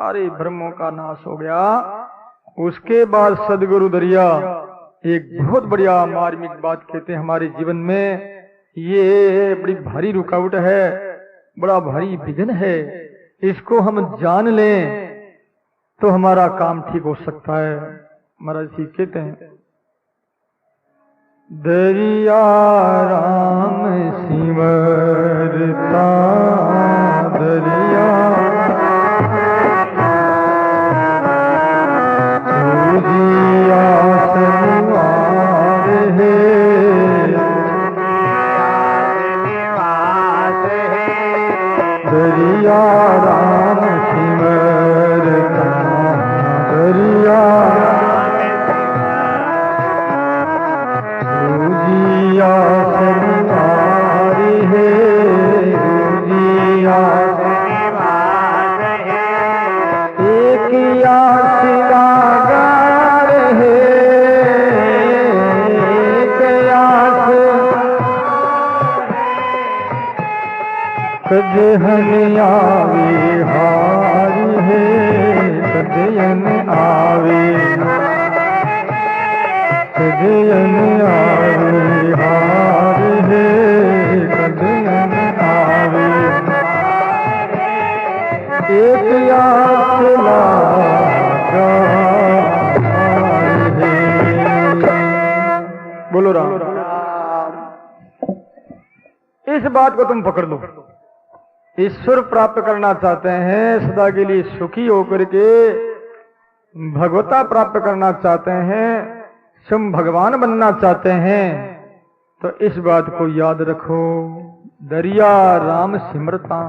सारे भ्रमों का नाश हो गया। उसके बाद सदगुरु दरिया एक बहुत बढ़िया मार्मिक बात कहते हैं हमारे जीवन में, ये बड़ी भारी रुकावट है, बड़ा भारी विघ्न है, इसको हम जान लें तो हमारा काम ठीक हो सकता है। महाराज जी कहते हैं, दरिया राम सिमरता दरिया दूजिया सनिवार है, दरिया राम सिमरता दरिया दूजिया सनिवार है, दूजिया सनिवार है, एक आस लगार है, एक आस कदहन आवे हारी है, कदयन आवे कदयन आवे हार है, कदयन आवे एक आस लगा है। बोलो राम। इस बात को तुम पकड़ लो, ईश्वर प्राप्त करना चाहते हैं, सदा के लिए सुखी होकर के भगवता प्राप्त करना चाहते हैं, स्वयं भगवान बनना चाहते हैं, तो इस बात को याद रखो, दरिया राम सिमरता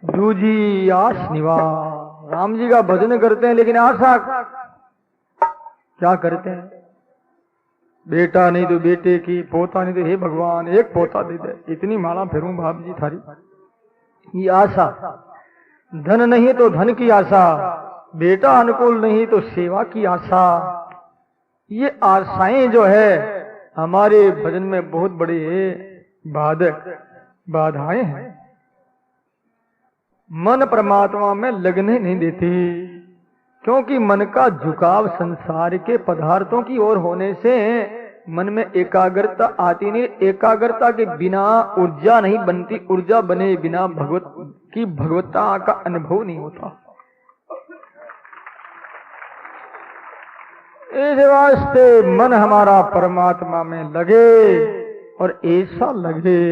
दूजी आस निवार। राम जी का भजन करते हैं लेकिन आशा क्या करते हैं, बेटा नहीं तो बेटे की, पोता नहीं तो हे भगवान एक पोता दे दे, इतनी माला फेरूं बाप जी थारी, ये आशा। धन नहीं तो धन की आशा, बेटा अनुकूल नहीं तो सेवा की आशा, ये आशाएं जो है हमारे भजन में बहुत बड़े बाधक बाधाएं हैं, मन परमात्मा में लगने नहीं देती, क्योंकि मन का झुकाव संसार के पदार्थों की ओर होने से मन में एकाग्रता आती नहीं, एकाग्रता के बिना ऊर्जा नहीं बनती, ऊर्जा बने बिना भगवत्ता का अनुभव नहीं होता। इस वास्ते मन हमारा परमात्मा में लगे और ऐसा लगे,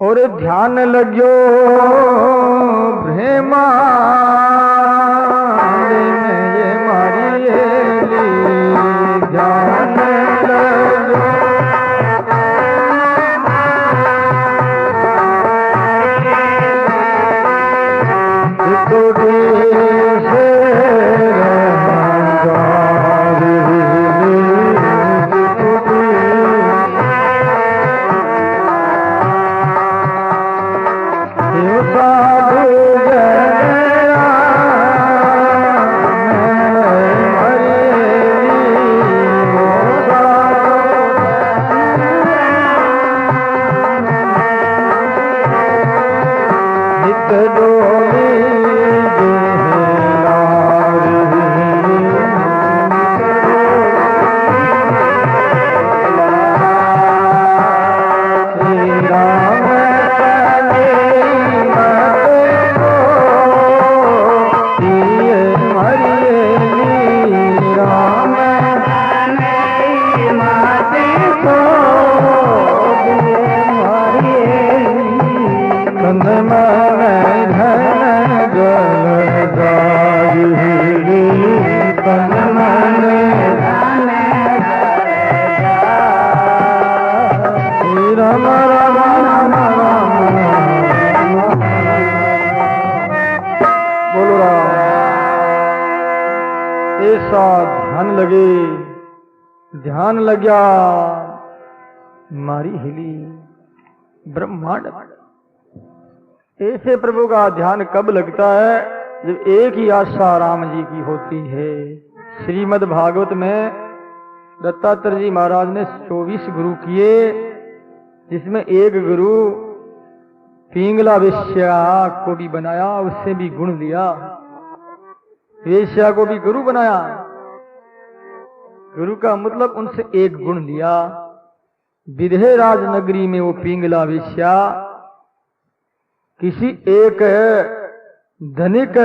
और ध्यान लग्यो भ्रेमा ये मारी ध्यान लग्यो ध्यान लग गया, मारी हिली ब्रह्मांड। ऐसे प्रभु का ध्यान कब लगता है, जब एक ही आशा राम जी की होती है। श्रीमद् भागवत में दत्तात्रेय जी महाराज ने 24 गुरु किए, जिसमें एक गुरु पिंगला वेश्या को भी बनाया, उससे भी गुण लिया, वेश्या को भी गुरु बनाया। गुरु का मतलब उनसे एक गुण लिया। विदेह राजनगरी में वो पिंगला वेश्या किसी एक धनिक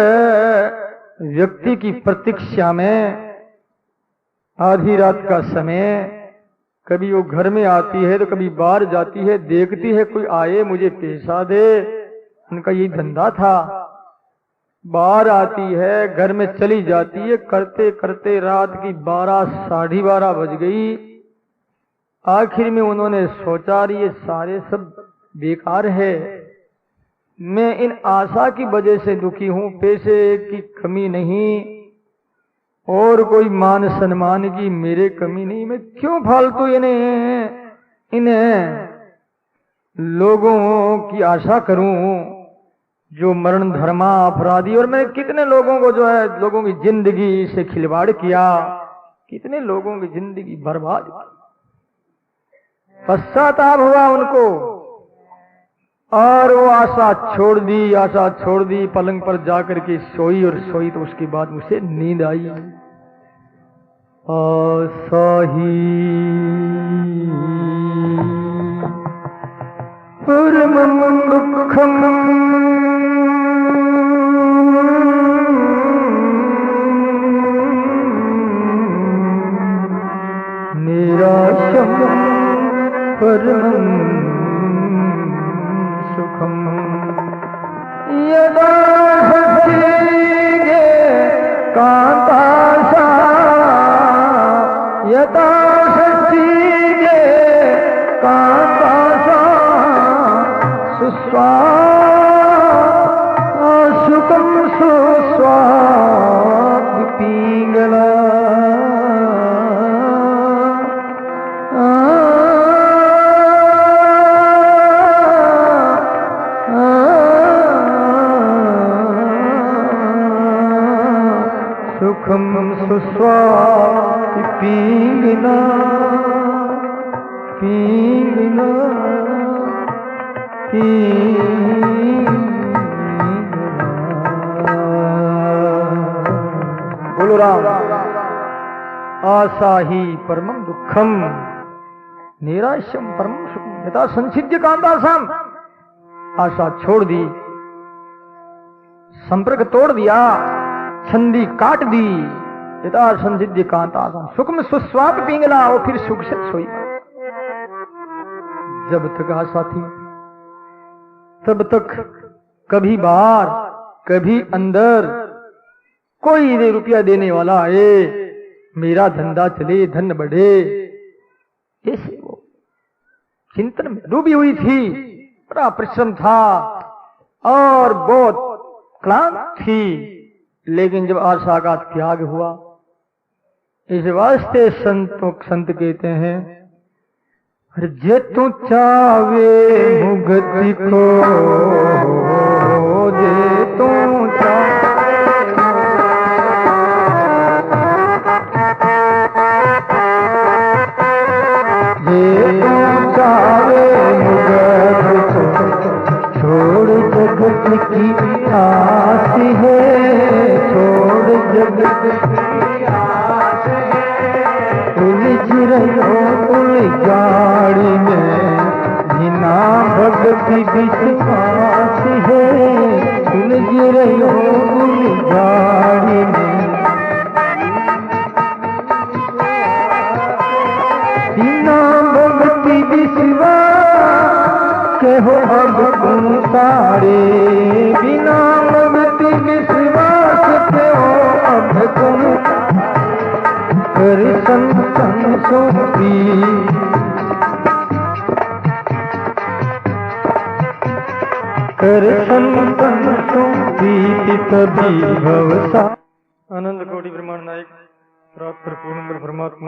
व्यक्ति की प्रतीक्षा में आधी रात का समय, कभी वो घर में आती है तो कभी बाहर जाती है, देखती है कोई आए मुझे पैसा दे, उनका यही धंधा था। बाहर आती है, घर में चली जाती है, करते करते रात की 12 साढ़े 12 बज गई। आखिर में उन्होंने सोचा ये सारे सब बेकार है, मैं इन आशा की वजह से दुखी हूं, पैसे की कमी नहीं और कोई मान सम्मान की मेरे कमी नहीं, मैं क्यों फालतू इन्हें लोगों की आशा करूं जो मरण धर्मा अपराधी, और मैंने कितने लोगों को जो है लोगों की जिंदगी से खिलवाड़ किया, कितने लोगों की जिंदगी बर्बाद की। पश्चाताप हुआ उनको और वो आशा छोड़ दी, पलंग पर जाकर के सोई और सोई तो उसके बाद मुझे नींद आई। आशाही परमं दुःखं निराशं परमं सुखं यदा हसिगे कांतासा, यदा हसिगे कांतासा सुस्वा सुखं सुस्वाद पिंगला सुखम सुस्वाद पिंगला पिंगला बोलो राम। आशा ही परमं दुखम निराशम परमं सुखम यथा संसिद्ध कांतासम। आशा छोड़ दी, संपर्क तोड़ दिया, छंदी काट दी, यथा संसिद्ध कांतासम सुखम सुस्वाप पिंगला, वो फिर सुख से सोई। जब तक आशा थी तब तक कभी बाहर कभी अंदर कोई रुपया देने वाला आए, मेरा धंधा चले, धन बढ़े, ऐसे वो चिंतन में डूबी हुई थी। बड़ा परिश्रम था और बहुत क्लांत थी। लेकिन जब आशा का त्याग हुआ, इस वास्ते संत कहते हैं जे तू चावे मुगति को, जे तू चावे मुगति को, छोड़ जगत की आस है, छोड़ जगत की आस है, उलझ रहो गाड़ी में बिना भक्ति विश्वास है, उलझ रहो गाड़ी में बिना भक्ति विश्वास के हो अब तुम तारे, बिना भक्ति विश्वास के हो अब तुम कर संतन सोपी, कर संतन सोपी तभी भवसा। आनंद कोटि ब्रह्मांड नायक प्राप्त पूर्ण परमात्मा।